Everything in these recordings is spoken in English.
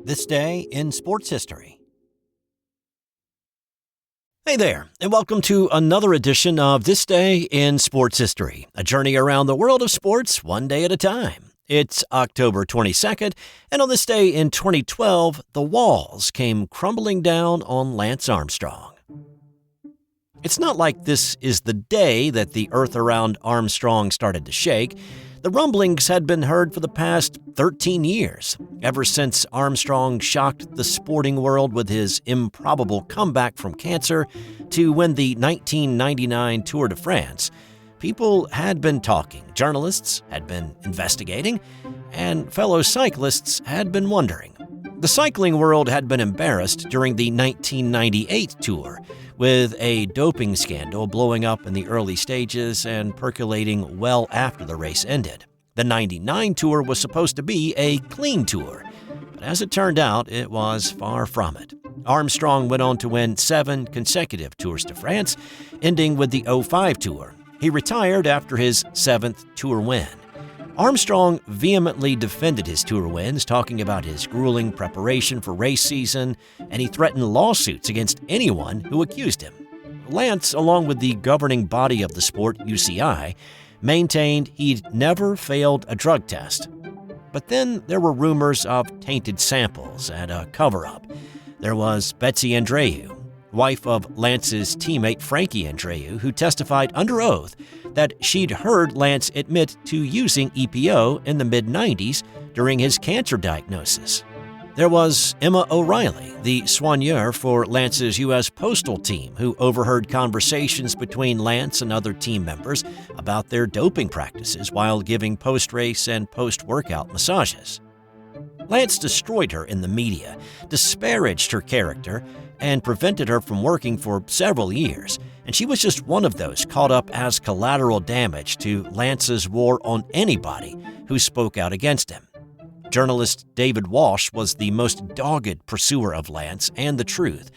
This day in sports history. Hey there, and welcome to another edition of This Day in Sports History, a journey around the world of sports one day at a time. It's October 22nd, and on this day in 2012, the walls came crumbling down on Lance Armstrong. It's not like this is the day that the earth around Armstrong started to shake. The rumblings had been heard for the past 13 years, ever since Armstrong shocked the sporting world with his improbable comeback from cancer to win the 1999 Tour de France. People had been talking, journalists had been investigating, and fellow cyclists had been wondering. The cycling world had been embarrassed during the 1998 Tour, with a doping scandal blowing up in the early stages and percolating well after the race ended. The 99 Tour was supposed to be a clean tour, but as it turned out, it was far from it. Armstrong went on to win 7 consecutive Tours de France, ending with the 05 Tour. He retired after his 7th Tour win. Armstrong vehemently defended his Tour wins, talking about his grueling preparation for race season, and he threatened lawsuits against anyone who accused him. Lance, along with the governing body of the sport, UCI, maintained he'd never failed a drug test. But then there were rumors of tainted samples and a cover-up. There was Betsy Andreu, wife of Lance's teammate Frankie Andreu, who testified under oath that she'd heard Lance admit to using EPO in the mid-90s during his cancer diagnosis. There was Emma O'Reilly, the soigneur for Lance's US Postal team, who overheard conversations between Lance and other team members about their doping practices while giving post-race and post-workout massages. Lance destroyed her in the media, disparaged her character, and prevented her from working for several years, and she was just one of those caught up as collateral damage to Lance's war on anybody who spoke out against him. Journalist David Walsh was the most dogged pursuer of Lance and the truth.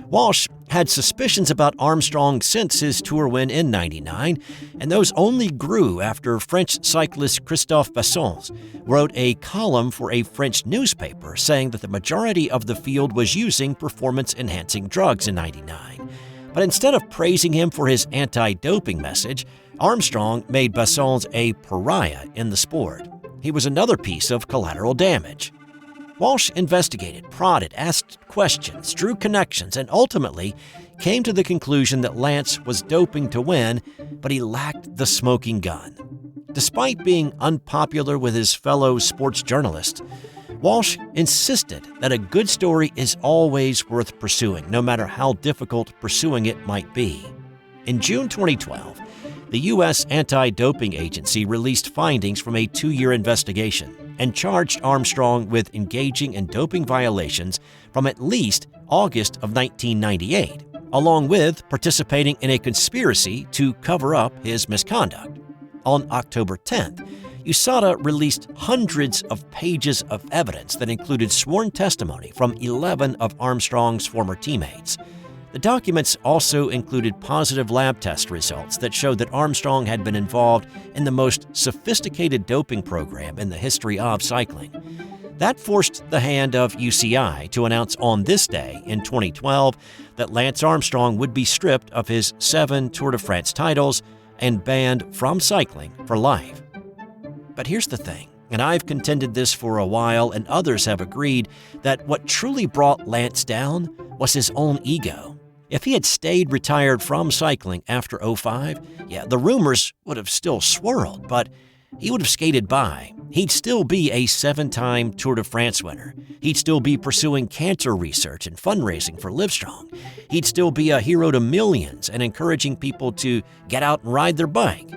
Walsh had suspicions about Armstrong since his Tour win in '99, and those only grew after French cyclist Christophe Bassons wrote a column for a French newspaper saying that the majority of the field was using performance-enhancing drugs in '99. But instead of praising him for his anti-doping message, Armstrong made Bassons a pariah in the sport. He was another piece of collateral damage. Walsh investigated, prodded, asked questions, drew connections, and ultimately came to the conclusion that Lance was doping to win, but he lacked the smoking gun. Despite being unpopular with his fellow sports journalists, Walsh insisted that a good story is always worth pursuing, no matter how difficult pursuing it might be. In June 2012, the U.S. Anti-Doping Agency released findings from a 2-year investigation and charged Armstrong with engaging in doping violations from at least August of 1998, along with participating in a conspiracy to cover up his misconduct. On October 10th, USADA released hundreds of pages of evidence that included sworn testimony from 11 of Armstrong's former teammates. The documents also included positive lab test results that showed that Armstrong had been involved in the most sophisticated doping program in the history of cycling. That forced the hand of UCI to announce on this day in 2012 that Lance Armstrong would be stripped of his 7 Tour de France titles and banned from cycling for life. But here's the thing, and I've contended this for a while, and others have agreed, that what truly brought Lance down was his own ego. If he had stayed retired from cycling after '05, the rumors would have still swirled, but he would have skated by. He'd still be a 7-time Tour de France winner. He'd still be pursuing cancer research and fundraising for Livestrong. He'd still be a hero to millions and encouraging people to get out and ride their bike.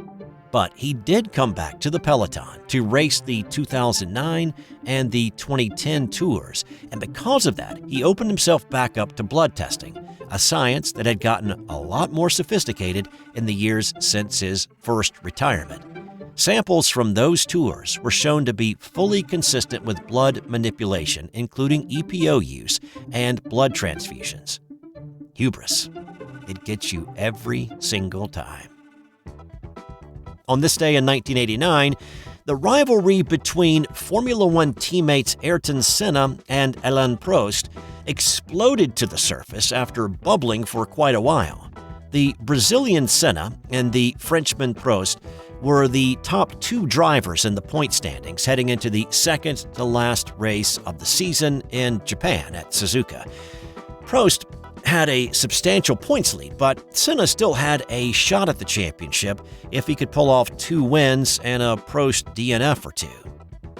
But he did come back to the peloton to race the 2009 and the 2010 tours, and because of that, he opened himself back up to blood testing, a science that had gotten a lot more sophisticated in the years since his first retirement. Samples from those tours were shown to be fully consistent with blood manipulation, including EPO use and blood transfusions. Hubris. It gets you every single time. On this day in 1989, The rivalry between Formula One teammates Ayrton Senna and Alain Prost exploded to the surface after bubbling for quite a while. The Brazilian Senna and the Frenchman Prost were the top two drivers in the point standings heading into the second-to-last race of the season in Japan at Suzuka. Prost had a substantial points lead, but Senna still had a shot at the championship if he could pull off 2 wins and a Prost DNF or 2.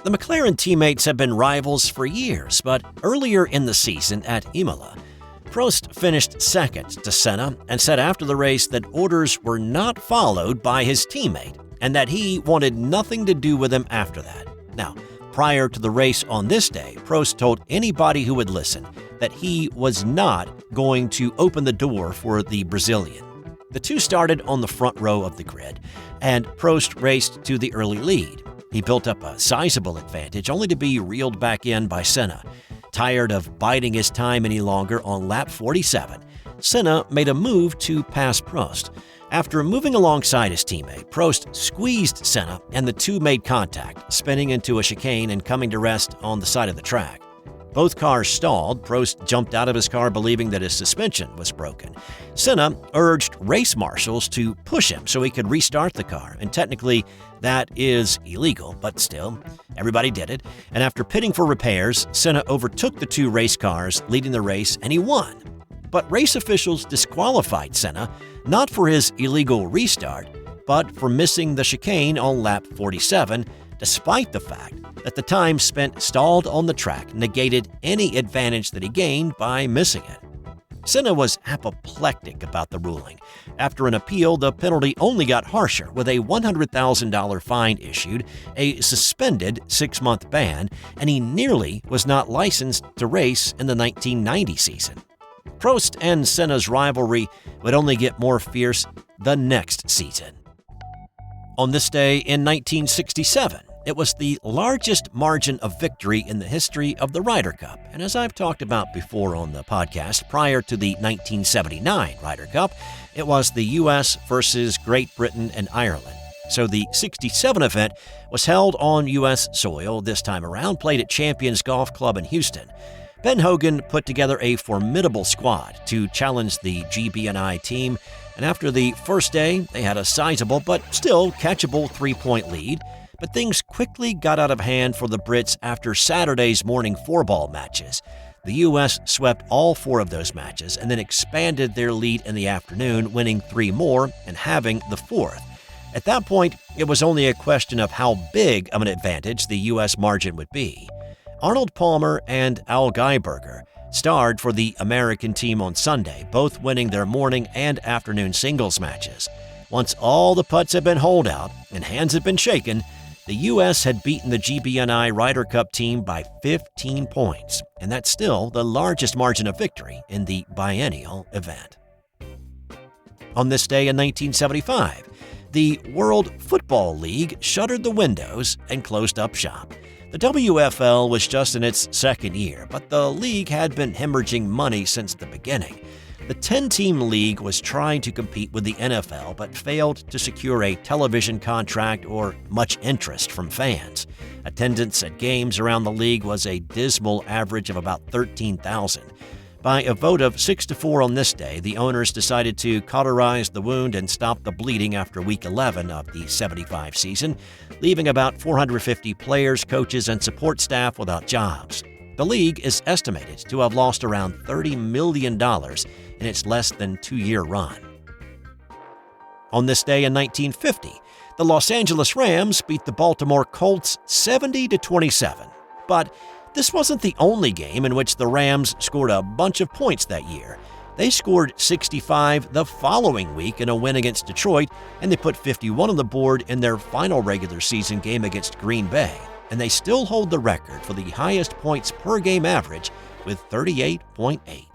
The McLaren teammates have been rivals for years, but earlier in the season at Imola, Prost finished second to Senna and said after the race that orders were not followed by his teammate and that he wanted nothing to do with him after that. Now, prior to the race on this day, Prost told anybody who would listen that he was not going to open the door for the Brazilian. The two started on the front row of the grid, and Prost raced to the early lead. He built up a sizable advantage, only to be reeled back in by Senna. Tired of biding his time any longer on lap 47, Senna made a move to pass Prost. After moving alongside his teammate, Prost squeezed Senna and the two made contact, spinning into a chicane and coming to rest on the side of the track. Both cars stalled. Prost jumped out of his car believing that his suspension was broken. Senna urged race marshals to push him so he could restart the car, and technically that is illegal, but still, everybody did it. And after pitting for repairs, Senna overtook the two race cars, leading the race, and he won. But race officials disqualified Senna, not for his illegal restart, but for missing the chicane on lap 47, despite the fact that the time spent stalled on the track negated any advantage that he gained by missing it. Senna was apoplectic about the ruling. After an appeal, the penalty only got harsher, with a $100,000 fine issued, a suspended 6-month ban, and he nearly was not licensed to race in the 1990 season. Prost and Senna's rivalry would only get more fierce the next season. On this day in 1967, it was the largest margin of victory in the history of the Ryder Cup, and as I've talked about before on the podcast, prior to the 1979 Ryder Cup, it was the US versus Great Britain and Ireland. So the 67 event was held on US soil this time around, played at Champions Golf Club in Houston. Ben Hogan put together a formidable squad to challenge the GB&I team, and after the first day, they had a sizable but still catchable 3-point lead. But things quickly got out of hand for the Brits after Saturday's morning 4-ball matches. The U.S. swept all 4 of those matches and then expanded their lead in the afternoon, winning 3 more and having the 4th. At that point, it was only a question of how big of an advantage the U.S. margin would be. Arnold Palmer and Al Geiberger starred for the American team on Sunday, both winning their morning and afternoon singles matches. Once all the putts had been holed out and hands had been shaken, the U.S. had beaten the GB&I Ryder Cup team by 15 points, and that's still the largest margin of victory in the biennial event. On this day in 1975, the World Football League shuttered the windows and closed up shop. The WFL was just in its second year, but the league had been hemorrhaging money since the beginning. The 10-team league was trying to compete with the NFL, but failed to secure a television contract or much interest from fans. Attendance at games around the league was a dismal average of about 13,000. By a vote of 6-4 on this day, the owners decided to cauterize the wound and stop the bleeding after Week 11 of the 75 season, leaving about 450 players, coaches, and support staff without jobs. The league is estimated to have lost around $30 million in its less than 2-year run. On this day in 1950, the Los Angeles Rams beat the Baltimore Colts 70-27. But this wasn't the only game in which the Rams scored a bunch of points that year. They scored 65 the following week in a win against Detroit, and they put 51 on the board in their final regular season game against Green Bay. And they still hold the record for the highest points per game average with 38.8.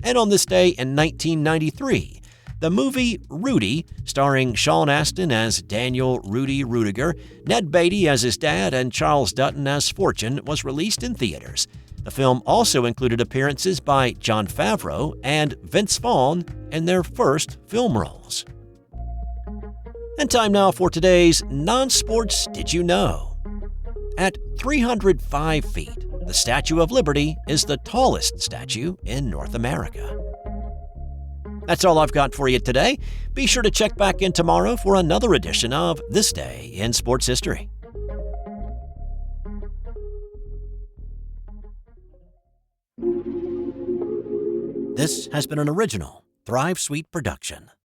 And on this day in 1993, the movie Rudy, starring Sean Astin as Daniel Rudy Rudiger, Ned Beatty as his dad, and Charles Dutton as Fortune, was released in theaters. The film also included appearances by Jon Favreau and Vince Vaughn in their first film roles. And time now for today's non-sports Did You Know? At 305 feet, the Statue of Liberty is the tallest statue in North America. That's all I've got for you today. Be sure to check back in tomorrow for another edition of This Day in Sports History. This has been an original Thrive Suite production.